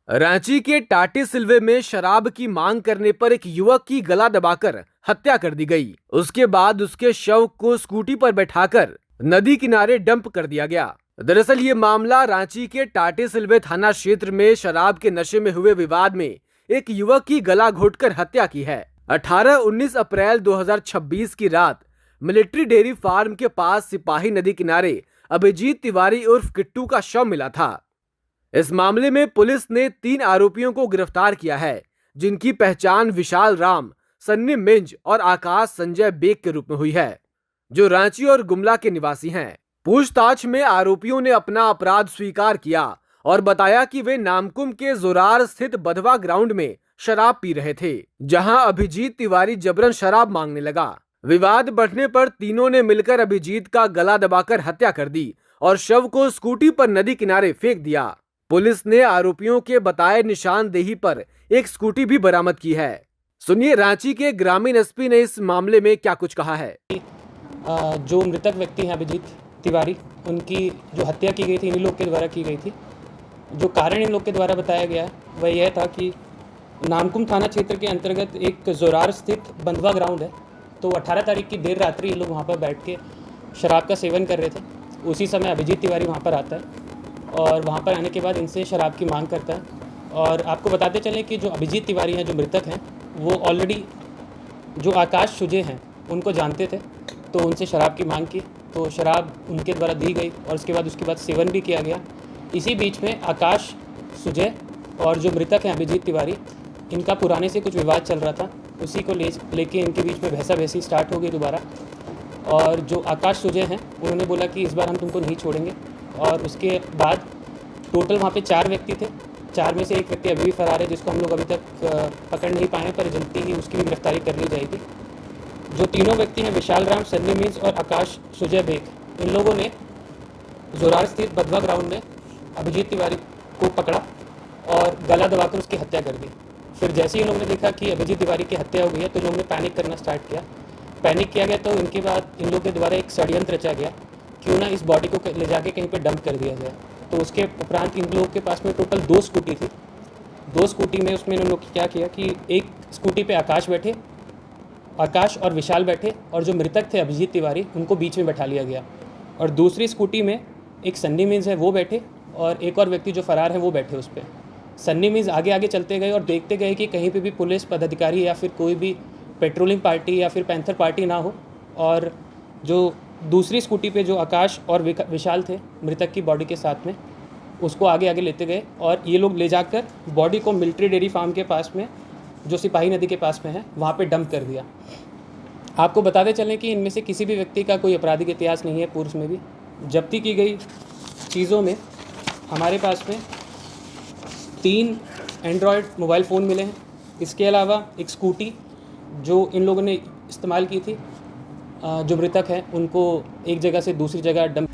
रांची के टाटी सिलवे में शराब की मांग करने पर एक युवक की गला दबाकर हत्या कर दी गई। उसके बाद उसके शव को स्कूटी पर बैठाकर नदी किनारे डंप कर दिया गया। दरअसल ये मामला रांची के टाटी सिलवे थाना क्षेत्र में शराब के नशे में हुए विवाद में एक युवक की गला घोंटकर हत्या की है। 18-19 अप्रैल 2026 की रात मिलिट्री डेयरी फार्म के पास सिपाही नदी किनारे अभिजीत तिवारी उर्फ किट्टू का शव मिला था। इस मामले में पुलिस ने 3 आरोपियों को गिरफ्तार किया है, जिनकी पहचान विशाल राम, सन्नी मिंज और आकाश संजय बेग के रूप में हुई है, जो रांची और गुमला के निवासी हैं। पूछताछ में आरोपियों ने अपना अपराध स्वीकार किया और बताया कि वे नामकुम के जोरार स्थित बधवा ग्राउंड में शराब पी रहे थे, जहां अभिजीत तिवारी जबरन शराब मांगने लगा। विवाद बढ़ने पर तीनों ने मिलकर अभिजीत का गला दबाकर हत्या कर दी और शव को स्कूटी पर नदी किनारे फेंक दिया। पुलिस ने आरोपियों के बताए निशानदेही पर एक स्कूटी भी बरामद की है। सुनिए रांची के ग्रामीण एसपी ने इस मामले में क्या कुछ कहा है। जो मृतक व्यक्ति हैं अभिजीत तिवारी, उनकी जो हत्या की गई थी इन लोग के द्वारा की गई थी। जो कारण इन लोग के द्वारा बताया गया वह यह था कि नामकुम थाना क्षेत्र के अंतर्गत एक जोरार स्थित बंधवा ग्राउंड है, तो 18 तारीख की देर रात्रि ये लोग वहाँ पर बैठ के शराब का सेवन कर रहे थे। उसी समय अभिजीत तिवारी वहाँ पर आता है और वहाँ पर आने के बाद इनसे शराब की मांग करता है। और आपको बताते चलें कि जो अभिजीत तिवारी हैं, जो मृतक हैं, वो ऑलरेडी जो आकाश सुजे हैं उनको जानते थे, तो उनसे शराब की मांग की, तो शराब उनके द्वारा दी गई और उसके बाद सेवन भी किया गया। इसी बीच में आकाश सुजय और जो मृतक हैं अभिजीत तिवारी, इनका पुराने से कुछ विवाद चल रहा था। उसी को लेके इनके बीच में बहसा स्टार्ट हो गई दोबारा। और जो आकाश सुजय हैं उन्होंने बोला कि इस बार हम तुमको नहीं छोड़ेंगे। और उसके बाद टोटल वहाँ पे 4 व्यक्ति थे। 4 में से एक व्यक्ति अभी भी फरार है, जिसको हम लोग अभी तक पकड़ नहीं पाए, पर जल्दी ही उसकी भी गिरफ्तारी कर ली जाएगी। जो तीनों व्यक्ति हैं विशाल राम, सन्नी मिंज और आकाश सुजय बेग, इन लोगों ने जोरार स्थित बधवा ग्राउंड में अभिजीत तिवारी को पकड़ा और गला दबाकर उसकी हत्या कर दी। फिर जैसे ही इन लोगों ने देखा कि अभिजीत तिवारी की हत्या हो गई है, तो इन लोगों ने पैनिक करना स्टार्ट किया। पैनिक किया गया तो इनके बाद इन लोगों के द्वारा एक षड्यंत्र रचा गया, क्यों ना इस बॉडी को ले जाके कहीं पर डंप कर दिया जाए। तो उसके उपरांत इन लोगों के पास में टोटल 2 स्कूटी थी। 2 स्कूटी में उसमें इन लोग क्या किया कि एक स्कूटी पे आकाश और विशाल बैठे, और जो मृतक थे अभिजीत तिवारी उनको बीच में बैठा लिया गया। और दूसरी स्कूटी में एक सन्नी मिंज है वो बैठे, और एक और व्यक्ति जो फरार है वो बैठे उस पर। सन्नी मिंज आगे आगे चलते गए और देखते गए कि कहीं पे भी पुलिस पदाधिकारी या फिर कोई भी पेट्रोलिंग पार्टी या फिर पैंथर पार्टी ना हो। और जो दूसरी स्कूटी पे जो आकाश और विशाल थे मृतक की बॉडी के साथ में, उसको आगे आगे लेते गए और ये लोग ले जाकर बॉडी को मिलिट्री डेयरी फार्म के पास में, जो सिपाही नदी के पास में है, वहाँ पे डंप कर दिया। आपको बताते चलें कि इनमें से किसी भी व्यक्ति का कोई आपराधिक इतिहास नहीं है। पूर्व में भी जब्ती की गई चीज़ों में हमारे पास में 3 एंड्रॉयड मोबाइल फ़ोन मिले हैं। इसके अलावा एक स्कूटी जो इन लोगों ने इस्तेमाल की थी, जो मृतक हैं उनको एक जगह से दूसरी जगह डंप